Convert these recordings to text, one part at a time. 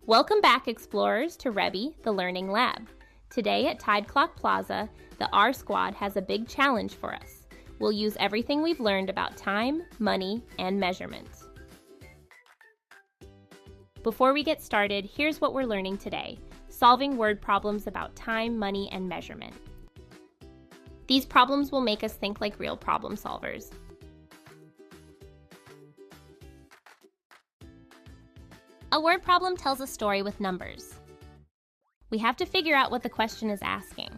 Welcome back, explorers, to Reaby, the Learning Lab. Today at Tide Clock Plaza, the R Squad has a big challenge for us. We'll use everything we've learned about time, money, and measurement. Before we get started, here's what we're learning today: solving word problems about time, money, and measurement. These problems will make us think like real problem solvers. A word problem tells a story with numbers. We have to figure out what the question is asking.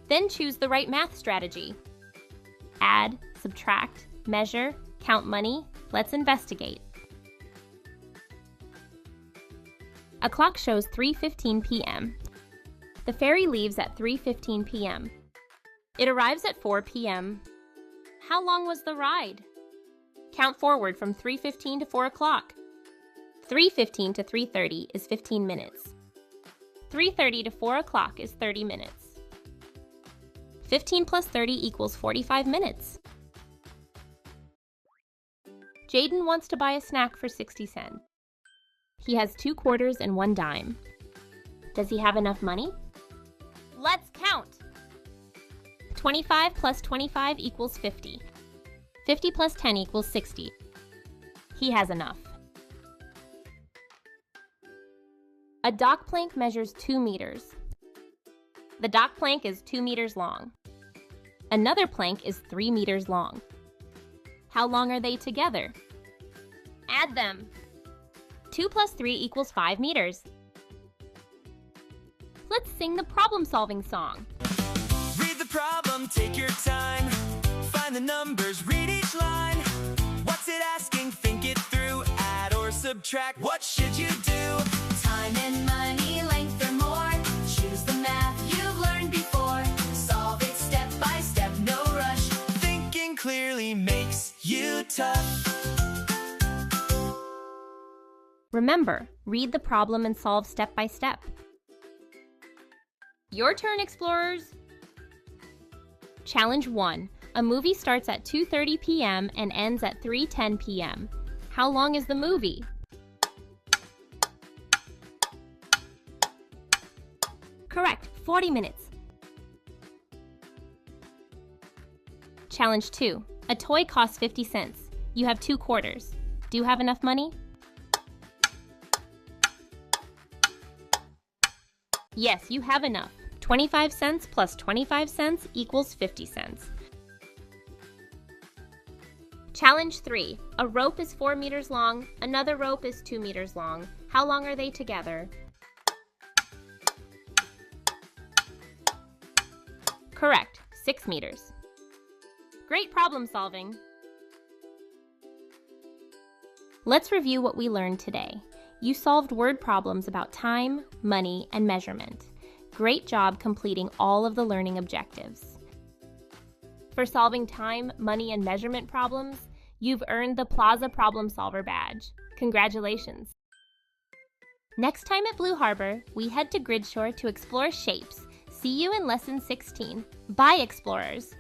Then choose the right math strategy. Add, subtract, measure, count money. Let's investigate. A clock shows 3:15 p.m. The ferry leaves at 3:15 p.m. It arrives at 4 p.m. How long was the ride? Count forward from 3:15 to 4 o'clock. 3:15 to 3:30 is 15 minutes. 3:30 to 4 o'clock is 30 minutes. 15 plus 30 equals 45 minutes. Jaden wants to buy a snack for 60 cents. He has 2 quarters and 1 dime. Does he have enough money? Let's count! 25 plus 25 equals 50. 50 plus 10 equals 60. He has enough. A dock plank measures 2 meters. The dock plank is 2 meters long. Another plank is 3 meters long. How long are they together? Add them. 2 plus 3 equals 5 meters. Let's sing the problem-solving song. Read the problem, take your time. Find the numbers, read each line. What's it asking? Think it through. Add or subtract, what should you do? Time and money, length or more. Choose the math you've learned before. Solve it step by step, no rush. Thinking clearly makes you tough. Remember, read the problem and solve step by step. Your turn, explorers! Challenge 1. A movie starts at 2:30 p.m. and ends at 3:10 p.m. How long is the movie? Correct, 40 minutes. Challenge 2. A toy costs 50 cents. You have 2 quarters. Do you have enough money? Yes, you have enough. 25 cents plus 25 cents equals 50 cents. Challenge 3. A rope is 4 meters long. Another rope is 2 meters long. How long are they together? Correct, 6 meters. Great problem solving. Let's review what we learned today. You solved word problems about time, money, and measurement. Great job completing all of the learning objectives. For solving time, money, and measurement problems, you've earned the Plaza Problem Solver badge. Congratulations! Next time at Blue Harbor, we head to Gridshore to explore shapes. See you in Lesson 16. Bye, explorers!